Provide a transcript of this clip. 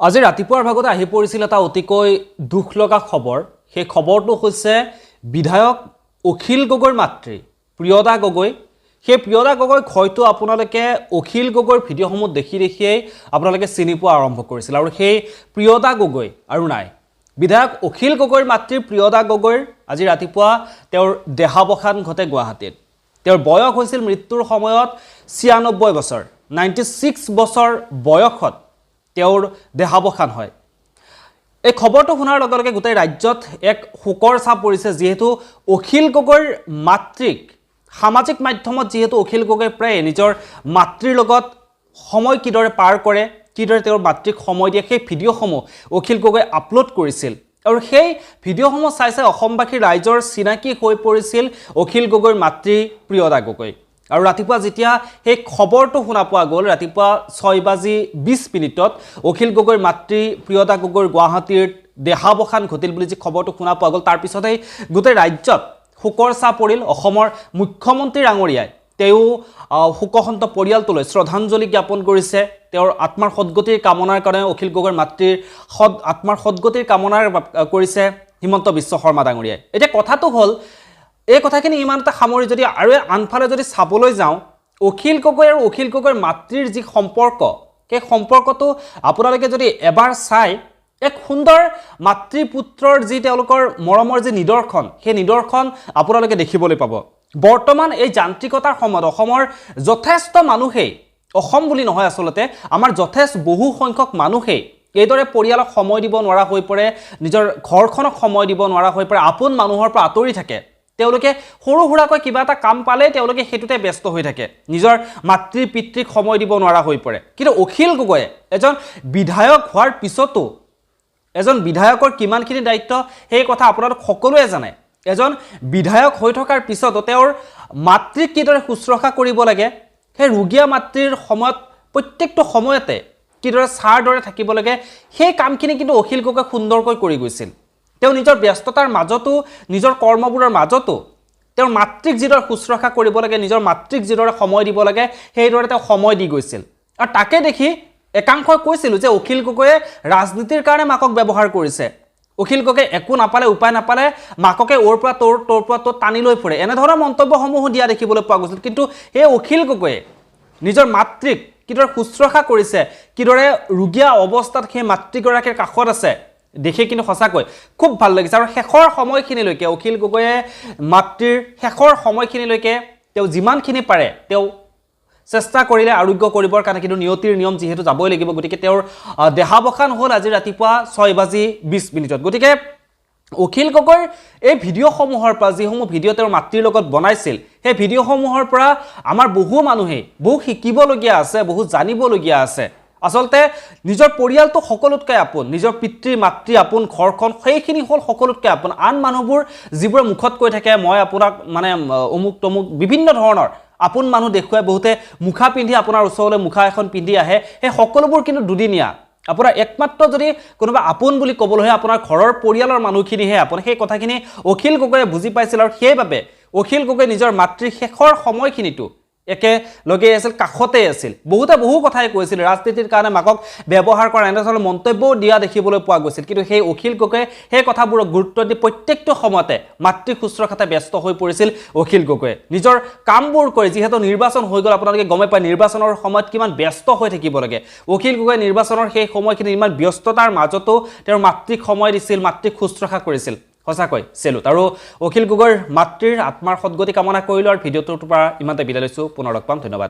আজি ৰাতিপুৱাৰ ভাগতে আহি পৰিছিল এটা অতিকৈ দুখ লগা খবৰ। সেই খবৰটো হৈছে বিধায়ক অখিল গগৈৰ মাতৃ প্ৰিয়দা গগৈ। সেই প্ৰিয়দা গগৈক হয়তো আপোনালোকে অখিল গগৈৰ ভিডিঅ'সমূহ দেখিয়েই আপোনালোকে চিনি পোৱা আৰম্ভ কৰিছিল। আৰু সেই প্ৰিয়দা গগৈ আৰু নাই, বিধায়ক অখিল গগৈৰ মাতৃ প্ৰিয়দা গগৈৰ আজি ৰাতিপুৱা তেওঁৰ দেহাৱসান ঘটে গুৱাহাটীত। তেওঁৰ বয়স হৈছিল মৃত্যুৰ সময়ত ৯৬ বছৰ, 96 বছৰ বয়সত তেওঁৰ দেহাৱসান হয়। এই খবৰটো শুনাৰ লগে লগে গোটেই ৰাজ্যত এক শোকৰ ছাপ পৰিছে, যিহেতু অখিল গগৈৰ মাতৃক সামাজিক মাধ্যমত যিহেতু অখিল গগৈ প্ৰায় নিজৰ মাতৃৰ লগত সময় কিদৰে পাৰ কৰে, কিদৰে তেওঁৰ মাতৃক সময় দিয়ে, সেই ভিডিঅ'সমূহ অখিল গগৈ আপলোড কৰিছিল। আৰু সেই ভিডিঅ'সমূহ চাই চাই অসমবাসীৰ ৰাইজৰ চিনাকি হৈ পৰিছিল অখিল গগৈৰ মাতৃ প্ৰিয়দা গগৈ। আৰু ৰাতিপুৱা যেতিয়া সেই খবৰটো শুনা পোৱা গ'ল, ৰাতিপুৱা ৬:২০ অখিল গগৈৰ মাতৃ প্ৰিয়দা গগৈৰ গুৱাহাটীৰ দেহাৱসান ঘটিল বুলি যি খবৰটো শুনা পোৱা গ'ল, তাৰ পিছতেই গোটেই ৰাজ্যত শোকৰ ছাঁ পৰিল। অসমৰ মুখ্যমন্ত্ৰী ডাঙৰীয়াই তেওঁ শোকসন্ত পৰিয়ালটোলৈ শ্ৰদ্ধাঞ্জলি জ্ঞাপন কৰিছে। তেওঁৰ আত্মাৰ সদ্গতিৰ কামনাৰ কাৰণে অখিল গগৈৰ মাতৃৰ আত্মাৰ সদ্গতিৰ কামনাৰ কৰিছে হিমন্ত বিশ্ব শৰ্মা ডাঙৰীয়াই। এতিয়া কথাটো হ'ল, এই কথাখিনি ইমান এটা সামৰি যদি আৰু আনফালে যদি চাবলৈ যাওঁ, অখিল গগৈ আৰু অখিল গগৈৰ মাতৃৰ যি সম্পৰ্ক, সেই সম্পৰ্কটো আপোনালোকে যদি এবাৰ চাই, এক সুন্দৰ মাতৃ পুত্ৰৰ যি তেওঁলোকৰ মৰমৰ যি নিদৰ্শন, সেই নিদৰ্শন আপোনালোকে দেখিবলৈ পাব। বৰ্তমান এই যান্ত্ৰিকতাৰ সময়ত অসমৰ যথেষ্ট মানুহেই, অসম বুলি নহয় আচলতে আমাৰ যথেষ্ট বহু সংখ্যক মানুহেই এইদৰে পৰিয়ালক সময় দিব নোৱাৰা হৈ পৰে, নিজৰ ঘৰখনক সময় দিব নোৱাৰা হৈ পৰে, আপোন মানুহৰ পৰা আঁতৰি থাকে। তেওঁলোকে সৰু সুৰাকৈ কিবা এটা কাম পালেই তেওঁলোকে সেইটোতে ব্যস্ত হৈ থাকে, নিজৰ মাতৃ পিতৃক সময় দিব নোৱাৰা হৈ পৰে। কিন্তু অখিল গগৈয়ে এজন বিধায়ক হোৱাৰ পিছতো এজন বিধায়কৰ কিমানখিনি দায়িত্ব সেই কথা আপোনালোক সকলোৱে জানে। এজন বিধায়ক হৈ থকাৰ পিছতো তেওঁৰ মাতৃক কিদৰে শুশ্ৰূষা কৰিব লাগে, সেই ৰোগীয়া মাতৃৰ সময়ত প্ৰত্যেকটো সময়তে কিদৰে ছাৰ দৰে থাকিব লাগে, সেই কামখিনি কিন্তু অখিল গগৈ সুন্দৰকৈ কৰি গৈছিল। তেওঁ নিজৰ ব্যস্ততাৰ মাজতো, নিজৰ কৰ্মবোৰৰ মাজতো তেওঁৰ মাতৃক যিদৰে শুশ্ৰূষা কৰিব লাগে, নিজৰ মাতৃক যিদৰে সময় দিব লাগে, সেইদৰে তেওঁ সময় দি গৈছিল। আৰু তাকে দেখি একাংশই কৈছিল যে অখিল গগৈয়ে ৰাজনীতিৰ কাৰণে মাকক ব্যৱহাৰ কৰিছে। অখিল গগৈ একো নাপালে, উপায় নাপালে মাককে ওৰ পৰা তোৰ, তোৰ পৰা তোৰ টানি লৈ ফুৰে, এনেধৰণৰ মন্তব্যসমূহো দিয়া দেখিবলৈ পোৱা গৈছিল। কিন্তু এই অখিল গগৈয়ে নিজৰ মাতৃক কিদৰে শুশ্ৰূষা কৰিছে, কিদৰে ৰোগীয়া অৱস্থাত সেই মাতৃগৰাকীৰ কাষত আছে, দেখি কিন্তু সঁচাকৈ খুব ভাল লাগিছে। আৰু শেষৰ সময়খিনিলৈকে অখিল গগৈয়ে মাতৃৰ শেষৰ সময়খিনিলৈকে তেওঁ যিমানখিনি পাৰে তেওঁ চেষ্টা কৰিলে আৰোগ্য কৰিবৰ কাৰণে, কিন্তু নিয়তিৰ নিয়ম যিহেতু যাবই লাগিব। গতিকে তেওঁৰ দেহাৱসান হ'ল আজি ৰাতিপুৱা ৬:২০। গতিকে অখিল গগৈৰ এই ভিডিঅ'সমূহৰ পৰা, যিসমূহ ভিডিঅ' তেওঁৰ মাতৃৰ লগত বনাইছিল, সেই ভিডিঅ'সমূহৰ পৰা আমাৰ বহু মানুহেই বহু শিকিবলগীয়া আছে, বহু জানিবলগীয়া আছে। আচলতে নিজৰ পৰিয়ালটো সকলোতকৈ আপোন, নিজৰ পিতৃ মাতৃ আপোন, ঘৰখন সেইখিনি হ'ল সকলোতকৈ আপোন। আন মানুহবোৰ যিবোৰে মুখত কৈ থাকে মই আপোনাক মানে অমুক তমুক বিভিন্ন ধৰণৰ আপোন মানুহ দেখুৱাই, বহুতে মুখা পিন্ধি আপোনাৰ ওচৰলৈ মুখা এখন পিন্ধি আহে, সেই সকলোবোৰ কিন্তু দুদিনীয়া। আপোনাৰ একমাত্ৰ যদি কোনোবা আপোন বুলি ক'বলৈ হয় আপোনাৰ ঘৰৰ পৰিয়ালৰ মানুহখিনিহে আপোন। সেই কথাখিনি অখিল গগৈয়ে বুজি পাইছিল, আৰু সেইবাবে অখিল গগৈ নিজৰ মাতৃৰ শেষৰ সময়খিনিতো একেলগে আছিল, কাষতে আছিল। বহুতে বহু কথাই কৈছিল, ৰাজনীতিৰ কাৰণে মাকক ব্যৱহাৰ কৰা, এনেধৰণৰ মন্তব্যও দিয়া দেখিবলৈ পোৱা গৈছিল। কিন্তু সেই অখিল গগৈয়ে সেই কথাবোৰক গুৰুত্ব দি প্ৰত্যেকটো সময়তে মাতৃ শুশ্ৰূষাতে ব্যস্ত হৈ পৰিছিল অখিল গগৈয়ে। নিজৰ কামবোৰ কৰি, যিহেতু নিৰ্বাচন হৈ গ'ল, আপোনালোকে গমে পায় নিৰ্বাচনৰ সময়ত কিমান ব্যস্ত হৈ থাকিব লাগে। অখিল গগৈয়ে নিৰ্বাচনৰ সেই সময়খিনি ইমান ব্যস্ততাৰ মাজতো তেওঁৰ মাতৃক সময় দিছিল, মাতৃক শুশ্ৰূষা কৰিছিল। সঁচাকৈ চেলুট। আৰু অখিল গগৈৰ মাতৃৰ আত্মাৰ সদ্গতি কামনা কৰিলোঁ, আৰু ভিডিঅ'টোৰ পৰা ইমানতে বিদায় লৈছোঁ। পুনৰ লগ পাম, ধন্যবাদ।